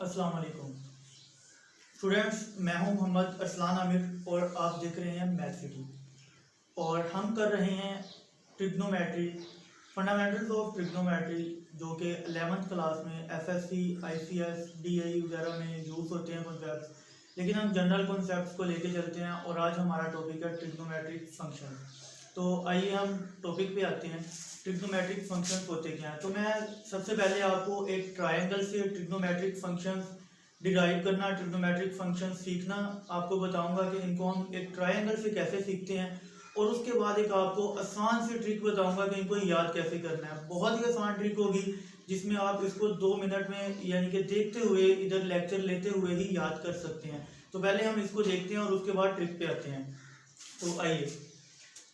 अस्सलाम वालेकुम स्टूडेंट्स, मैं हूं मोहम्मद अरसलान आमिर और आप देख रहे हैं मैथ सिटी। और हम कर रहे हैं ट्रिग्नोमेट्री, फंडामेंटल्स ऑफ ट्रिग्नोमेट्री, जो कि 11th क्लास में एफएससी, आईसीएस, डीआई वगैरह में यूज़ होते हैं कॉन्सेप्ट्स। लेकिन हम जनरल कॉन्सेप्ट्स को लेके चलते हैं और आज हमारा टॉपिक है ट्रिग्नोमेट्रिक फंक्शन। तो आइए हम टॉपिक पे आते हैं, ट्रिग्नोमेट्रिक फंक्शंस होते क्या हैं। तो मैं सबसे पहले आपको एक ट्रायंगल से ट्रिग्नोमेट्रिक फंक्शंस डिराइव करना, ट्रिग्नोमेट्रिक फंक्शन सीखना आपको बताऊंगा कि इनको हम एक ट्रायंगल से कैसे सीखते हैं। और उसके बाद एक आपको आसान सी ट्रिक बताऊंगा कि इनको याद कैसे करना है। बहुत ही आसान ट्रिक होगी जिसमें आप इसको 2 मिनट में यानी कि देखते हुए, इधर लेक्चर लेते हुए ही याद कर सकते हैं। तो पहले हम इसको देखते हैं और उसके बाद ट्रिक पे आते हैं। तो आइए,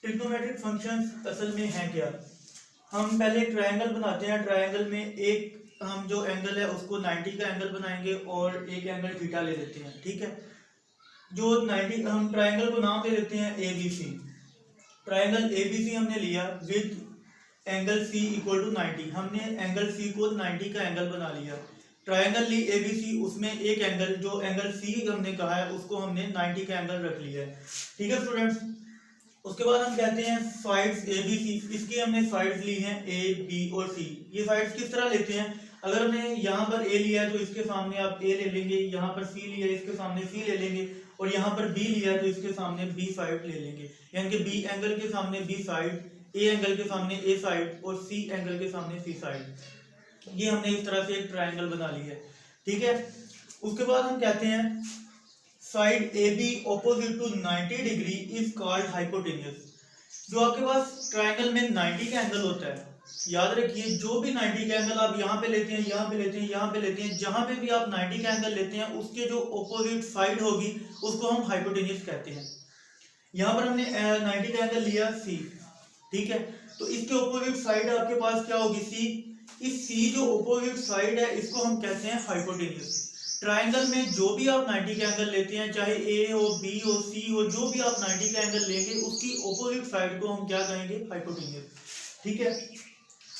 ट्रिग्नोमेट्रिक फंक्शंस असल में हैं क्या। हम पहले एक ट्रायंगल बनाते हैं। ट्रायंगल में एक हम जो एंगल है उसको 90 का एंगल बनाएंगे और एक एंगल थीटा ले लेते हैं, ठीक है। जो 90 हम ट्रायंगल को नाम दे देते हैं ABC। ट्रायंगल ABC हमने लिया with angle C equal to 90। हमने एंगल C को 90 का एंगल बना लिया। ट्रायंगल ली ABC, उसमें एक एंगल जो एंगल C हमने कहा है उसको हमने 90 का एंगल रख लिया है, ठीक है स्टूडेंट्स। उसके बाद हम कहते हैं साइड्स ABC। इसकी हमने साइड्स ली हैं A, B और C। ये साइड्स किस तरह लेते हैं, अगर हमने यहाँ पर A लिया है तो इसके सामने आप A ले लेंगे, यहाँ पर C लिया है इसके सामने C ले लेंगे, और यहाँ पर B लिया है तो इसके सामने B साइड ले लेंगे। यानी कि B एंगल के सामने B साइड, A एंगल के सामने A साइड और C एंगल के सामने C साइड। ये हमने इस तरह से एक ट्रायंगल बना ली है, ठीक है। उसके बाद हम कहते हैं side AB opposite to 90 degree is called hypotenuse. जो आपके पास ट्रायंगल में 90 का एंगल होता है, याद रखिए जो भी 90 का एंगल आप यहाँ पे लेते हैं, यहाँ पे लेते हैं, यहाँ पे लेते हैं, जहां पे भी आप 90 का एंगल लेते हैं उसके जो ऑपोजिट साइड होगी उसको हम हाइपोटेन्यूस कहते हैं। यहाँ पर हमने 90 का एंगल लिया C, ठीक है। तो इसके ऑपोजिट साइड आपके पास क्या होगी C। इस C जो ऑपोजिट साइड है इसको हम कहते हैं हाइपोटेन्यूस। ट्रायंगल में जो भी आप 90 का एंगल लेते हैं, चाहे A हो, B हो, C हो, जो भी आप 90 का एंगल लेंगे उसकी ऑपोजिट साइड को हम क्या कहेंगे, हाइपोटेन्यूस, ठीक है।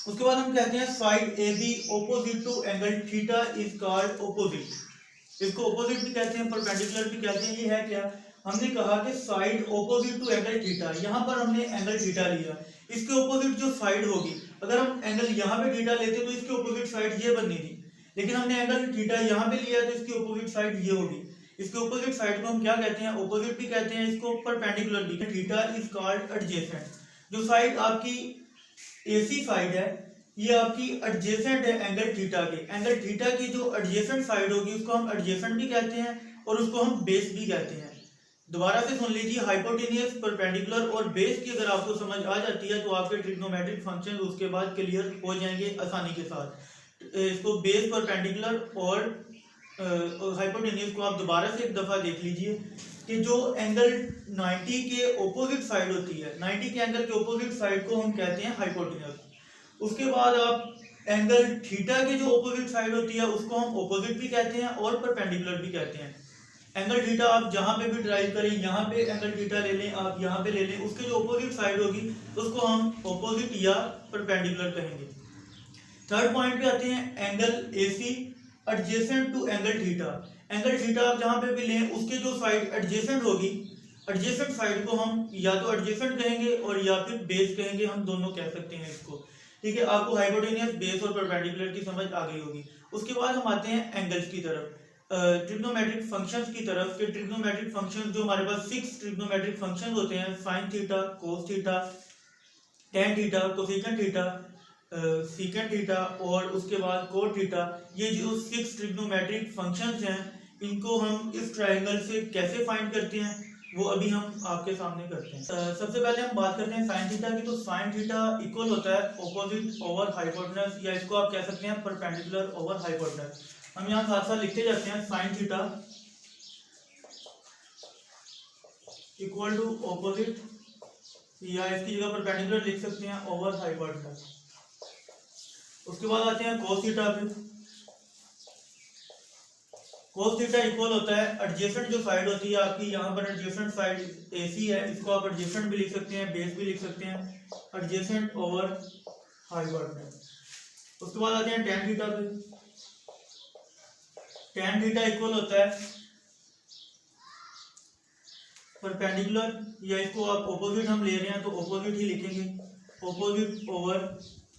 उसके बाद हम कहते हैं side AB opposite to angle theta is called opposite. इसको ऑपोजिट भी कहते हैं, परपेंडिकुलर भी कहते हैं। ये है क्या, हमने कहा कि side opposite to angle theta. यहाँ पर हमने एंगल थीटा लिया, इसके ऑपोजिट जो साइड होगी, अगर हम एंगल यहाँ पे थीटा लेते तो इसकी ऑपोजिट साइड ये बननी थी, लेकिन हमने एंगल थीटा यहाँ पे लिया तो इसकी ऑपोजिट साइड ये होगी। इसके ऑपोजिट साइड को हम क्या कहते हैं, ऑपोजिट भी कहते हैं, इसको परपेंडिकुलर भी। Theta is called adjacent. जो साइड आपकी AC साइड है ये आपकी एडजेसेंट है एंगल थीटा के। एंगल थीटा की जो एडजेसेंट साइड होगी उसको हम एडजेसेंट भी कहते हैं और उसको हम बेस भी कहते हैं। दोबारा से सुन लीजिए, हाइपोटेन्यूस, परपेंडिकुलर और बेस की अगर आपको समझ आ जाती है तो आपके ट्रिग्नोमेट्रिक फंक्शन उसके बाद क्लियर हो जाएंगे आसानी के साथ। इसको बेस, परपेंडिकुलर और हाइपोटेन्यूस को आप दोबारा से एक दफा देख लीजिए कि जो एंगल 90 के ऑपोजिट साइड होती है, 90 के एंगल के ऑपोजिट साइड को हम कहते हैं हाइपोटेन्यूस। उसके बाद आप एंगल थीटा के जो ऑपोजिट साइड होती है उसको हम ऑपोजिट भी कहते हैं और परपेंडिकुलर भी कहते हैं। एंगल थीटा आप जहां पे भी ड्राइव करें, यहाँ पे एंगल थीटा ले लें, आप यहाँ पे ले लें, उसके जो ऑपोजिट साइड होगी उसको हम ऑपोजिट या परपेंडिकुलर कहेंगे। थर्ड पॉइंट पे आते हैं angle AC adjacent to angle theta. Angle theta आप जहां पे भी लें उसके जो साइड एडजेसेंट होगी, एडजेसेंट साइड को हम या तो एडजेसेंट कहेंगे और या फिर बेस कहेंगे, हम दोनों कह सकते हैं इसको, ठीक है। आपको हाइपोटेन्यूस, बेस और परपेंडिकुलर की समझ आ गई होगी। उसके बाद हम आते हैं एंगल्स की तरफ, ट्रिग्नोमेट्रिक फंक्शंस की तरफ। के ट्रिग्नोमेट्रिक फंक्शंस जो हमारे पास 6 ट्रिग्नोमेट्रिक फंक्शंस होते हैं, sine theta, cos theta, tan theta, cosecant theta, secant theta और उसके बाद कोट थीटा। ये जो 6 ट्रिग्नोमेट्रिक फंक्शंस हैं इनको हम इस ट्रायंगल से कैसे फाइंड करते हैं वो अभी हम आपके सामने करते हैं। सबसे पहले हम बात करते हैं साइन थीटा की। तो साइन थीटा इक्वल होता है ऑपोजिट ओवर हाइपोटेनस, या इसको आप कह सकते हैं परपेंडिकुलर ओवर हाइपोटेनस। हम यहाँ साथ साथ लिखते जाते हैं sine theta equal to opposite, या इसकी जगह परपेंडिकुलर लिख सकते हैं, ओवर हाइपोटेनस। उसके बाद आते हैं कोस थीटा पे। कोस थीटा इक्वल होता है एडजेसेंट जो साइड होती है आपकी, यहाँ पर एडजेसेंट साइड AC है, इसको आप एडजेसेंट भी लिख सकते हैं, बेस भी लिख सकते हैं, एडजेसेंट ओवर हाइपोटेनस। उसके बाद आते हैं टेन थीटा पे। tan थीटा इक्वल होता है परपेंडिकुलर, या इसको आप ऑपोजिट हम ले रहे हैं तो ऑपोजिट ही लिखेंगे, ऑपोजिट ओवर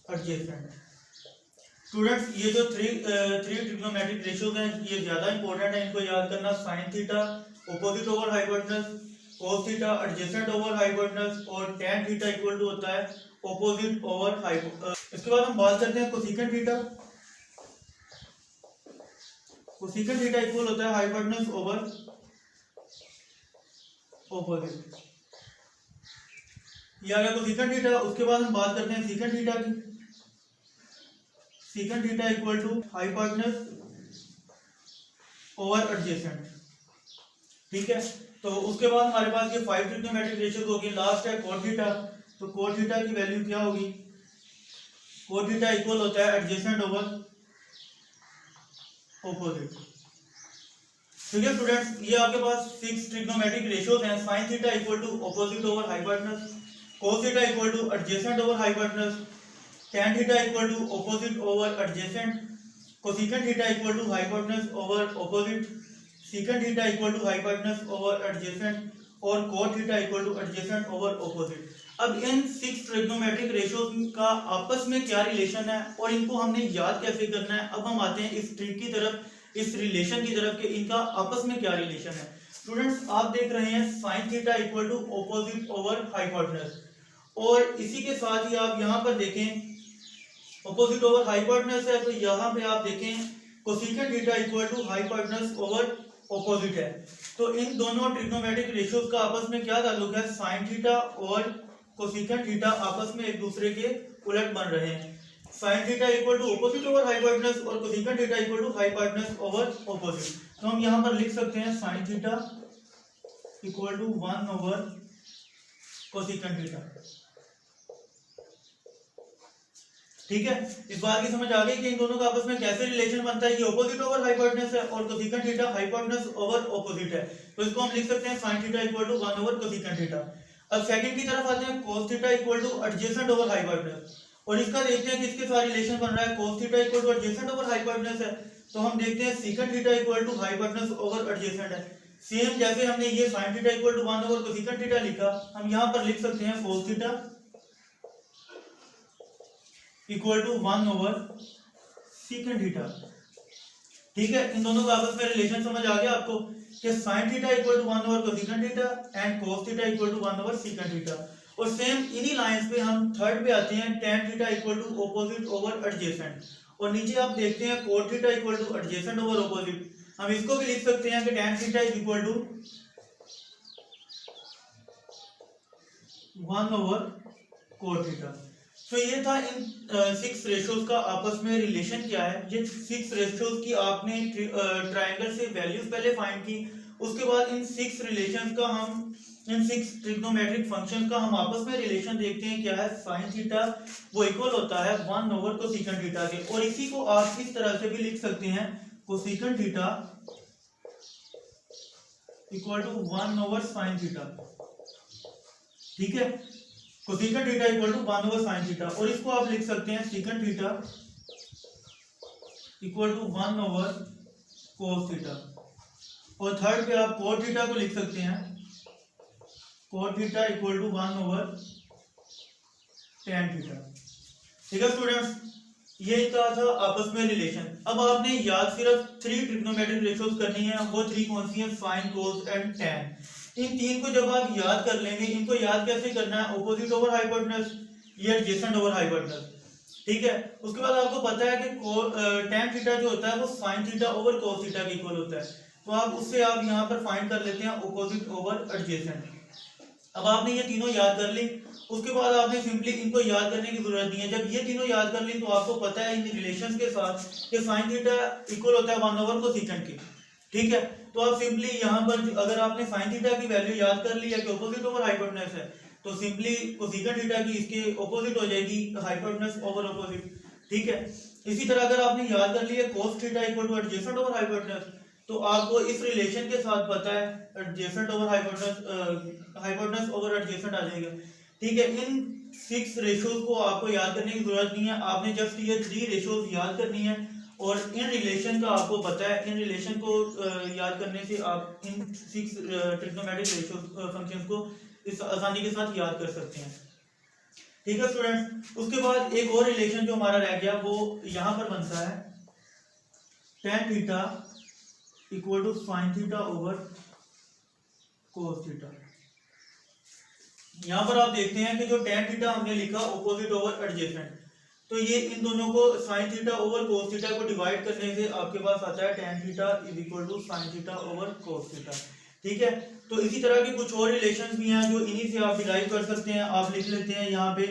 एडजेसेंट। स्टूडेंट्स ये जो थ्री ट्रिग्नोमेट्रिक रेशियोज हैं ये ज्यादा इंपॉर्टेंट है, इनको याद करना। Sine theta opposite over hypotenuse, cos theta adjacent over hypotenuse, और tan थीटा इक्वल टू होता है ऑपोजिट ओवर हाइपो। इसके बाद हम बात करते हैं cosecant theta. Cosecant theta equal होता है हाइपोटेनस ओवर ऑपोजिट, ये आ गया कोसेकेंट थीटा। उसके बाद हम बात करते हैं सेकेंट थीटा की। Secant theta equal to hypotenuse over adjacent, ठीक है। तो उसके बाद हमारे पास ये 5 ट्रिग्नोमेट्रिक रेशियोज होगी। लास्ट है cot थीटा, तो cot थीटा की वैल्यू क्या होगी? cot थीटा इक्वल होता है एडजेसेंट ओवर ऑपोजिट, ठीक है स्टूडेंट्स। ये आपके पास 6 ट्रिग्नोमेट्रिक रेशियोज हैं। sin theta equal to opposite over hypotenuse, cos theta equal to adjacent over hypotenuse, tan theta equal to opposite over adjacent, cosecant theta equal to hypotenuse over opposite, secant theta equal to hypotenuse over adjacent, और cot theta equal to adjacent over opposite. अब इन 6 trigonometric ratios का आपस में क्या relation है और इनको हमने याद कैसे करना है। अब हम आते हैं इस ट्रिक की तरफ, इस रिलेशन की तरफ कि इनका आपस में क्या रिलेशन है। स्टूडेंट्स आप देख रहे हैं sin theta equal to opposite over hypotenuse, और इसी के साथ ही आप यहाँ पर देखें ऑपोजिट ओवर हाइपोटेनस है, तो यहाँ पे आप देखें cosecant theta equal to hypotenuse over opposite है। तो इन दोनों ट्रिग्नोमेट्रिक रेशियोज का आपस में क्या ताल्लुक है? sin थीटा और कोसेकेंट थीटा आपस में एक दूसरे के उलट बन रहे हैं। sin theta equal to opposite over hypotenuse और cosecant theta equal to hypotenuse over opposite. तो हम यहाँ पर लिख सकते हैं sin theta equal to 1 over cosecant theta, ठीक है। इस बात की समझ आ गई कि इन दोनों का आपस में कैसे रिलेशन बनता है। ये ऑपोजिट ओवर हाइपोटेनस है और cosecant theta hypotenuse over opposite है, तो इसको हम लिख सकते हैं sin theta equal to 1 over cosecant theta. अब सेकंड की तरफ आते हैं, cos theta equal to adjacent over hypotenuse, और इसका देखते हैं किसके साथ रिलेशन बन रहा है। cos theta equal to adjacent over hypotenuse है, तो हम देखते हैं secant theta equal to hypotenuse over adjacent है। सेम जैसे हमने ये sin theta equal to 1 over cosecant theta लिखा, हम यहाँ पर लिख सकते हैं cos theta equal to 1 over secant theta, ठीक है। इन दोनों का आपस में रिलेशन समझ आ गया आपको कि sin theta equal to 1 over cosecant theta and cos theta equal to 1 over secant theta. और सेम इन्हीं लाइंस पे हम थर्ड पे आते हैं, tan theta equal to opposite over adjacent, और नीचे आप देखते हैं cot theta equal to adjacent over opposite. हम इसको भी लिख सकते हैं कि tan theta equal to 1 over cot theta. तो ये था इन 6 रेशियोज का आपस में रिलेशन क्या है। ये 6 रेशियोज की आपने ट्रायंगल से वैल्यूज पहले फाइंड की, उसके बाद इन 6 रिलेशंस का हम इन 6 ट्रिग्नोमेट्रिक फंक्शन का हम आपस में रिलेशन देखते हैं क्या है। sin थीटा वो इक्वल होता है 1 ओवर कोसेकेंट थीटा के, और इसी को आप इस तरह से भी लिख सकते हैं cosecant theta equal to 1 over sin theta, ठीक है। Cosecant theta equal to 1 over sin theta, और इसको आप लिख सकते हैं secant theta equal to 1 over cos theta, और थर्ड पे आप cot थीटा को लिख सकते हैं cot theta equal to 1 over tan theta, ठीक है स्टूडेंट्स। ये था आपस में रिलेशन। अब आपने याद सिर्फ 3 ट्रिग्नोमेट्रिक रेशियोज करनी है, वो 3 कौन सी हैं? sin, cos and tan। इन 3 को जब आप याद कर लेंगे, इनको याद कैसे करना है? ऑपोजिट ओवर हाइपोटेनस या एडजेसेंट ओवर हाइपोटेनस, ठीक है। उसके बाद आपको पता है कि tan थीटा जो होता है वो sin theta over cos theta के इक्वल होता है, तो आप उससे आप यहाँ पर फाइंड कर लेते हैं ऑपोजिट ओवर एडजेसेंट। अब आपने ये तीनों याद कर ली, उसके बाद आपने सिंपली इनको याद करने की जरूरत नहीं है। जब ये तीनों याद कर ली तो आपको पता है इन रिलेशंस के साथ कि sin थीटा इक्वल होता है 1 ओवर कोसेकेंट के, ठीक है। तो आप सिंपली यहाँ पर अगर आपने sin थीटा की वैल्यू याद कर ली है कि ऑपोजिट ओवर हाइपोटेनस है, तो सिंपली कोसेकेंट थीटा की इसके ऑपोजिट हो जाएगी हाइपोटेनस ओवर ऑपोजिट, ठीक है। इसी तरह अगर आपने याद कर लिया cos theta equal to adjacent over hypotenuse, तो आपको इस रिलेशन के साथ पता है adjacent over hypotenuse over adjacent आ जाएगा, ठीक है। इन 6 रेशियोज को आपको याद करने की जरूरत नहीं है, आपने जस्ट ये 3 रेशियोज याद करनी है और इन रिलेशन का आपको पता है, इन रिलेशन को याद करने से आप इन 6 ट्रिग्नोमेट्रिक रेशियो फंक्शंस को इस आसानी के साथ याद कर सकते हैं। ठीक है स्टूडेंट्स, उसके बाद एक और रिलेशन जो हमारा रह गया वो यहाँ पर बनता है tan theta equal to sin theta over cos theta. यहाँ पर आप देखते हैं कि जो tan थीटा हमने लिखा ऑपोजिट ओवर एडजेसेंट, तो ये इन दोनों को sin theta over cos theta को डिवाइड करने से आपके पास आता है tan theta is equal to sin theta over cos theta. ठीक है, तो इसी तरह के कुछ और रिलेशंस भी हैं जो इन्हीं से आप डिराइव कर सकते हैं। आप लिख लेते हैं यहाँ पे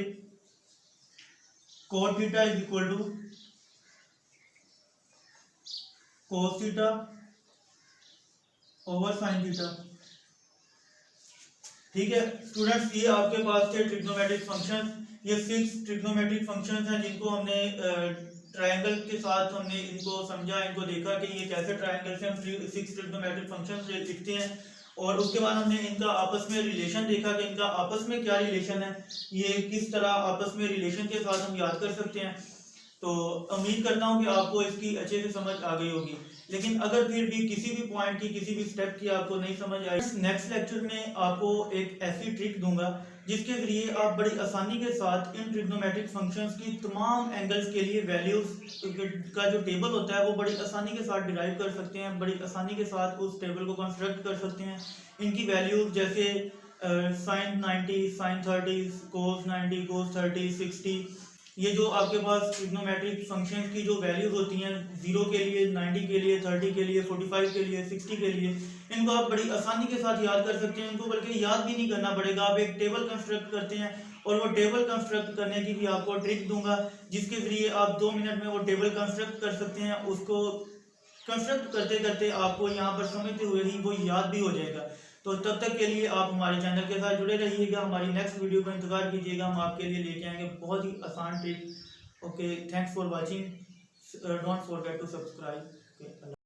cot theta is equal to cos theta over sin theta. ठीक है स्टूडेंट्स, ये आपके पास थे ट्रिग्नोमेट्रिक फंक्शन। ये 6 ट्रिग्नोमेट्रिक फंक्शंस हैं जिनको हमने ट्रायंगल के साथ हमने इनको समझा, इनको देखा कि ये कैसे ट्रायंगल से हम 6 ट्रिग्नोमेट्रिक फंक्शंस लिखते हैं, और उसके बाद हमने इनका आपस में रिलेशन देखा कि इनका आपस में क्या रिलेशन है, ये किस तरह आपस में रिलेशन के साथ हम याद कर सकते हैं। तो उम्मीद करता हूँ कि आपको इसकी अच्छे से समझ आ गई होगी, लेकिन अगर फिर भी किसी भी पॉइंट की किसी भी स्टेप की आपको नहीं समझ आई, नेक्स्ट लेक्चर में आपको एक ऐसी ट्रिक दूंगा जिसके जरिए आप बड़ी आसानी के साथ इन ट्रिग्नोमेट्रिक फंक्शंस की तमाम एंगल्स के लिए वैल्यूज का जो टेबल होता है वो बड़ी आसानी के साथ डिराइव कर सकते हैं, बड़ी आसानी के साथ उस टेबल को कंस्ट्रक्ट कर सकते हैं। इनकी वैल्यूज जैसे sin 90, sin 30, cos 90, cos 30, 60, ये जो आपके पास ट्रिग्नोमेट्रिक फंक्शंस की जो वैल्यूज होती हैं 0 के लिए, 90 के लिए, 30 के लिए, 45 के लिए, 60 के लिए, इनको आप बड़ी आसानी के साथ याद कर सकते हैं। इनको बल्कि याद भी नहीं करना पड़ेगा, आप एक टेबल कंस्ट्रक्ट करते हैं और वो टेबल कंस्ट्रक्ट करने की भी आपको ट्रिक दूंगा जिसके जरिए आप 2 मिनट में वो टेबल कंस्ट्रक्ट कर सकते हैं। उसको कंस्ट्रक्ट करते करते आपको यहाँ पर समझते हुए ही वो याद भी हो जाएगा। तो तब तक के लिए आप हमारे चैनल के साथ जुड़े रहिएगा, हमारी नेक्स्ट वीडियो का इंतजार कीजिएगा, हम आपके लिए लेके आएंगे बहुत ही आसान trick. Okay, thanks for watching, don't forget to subscribe.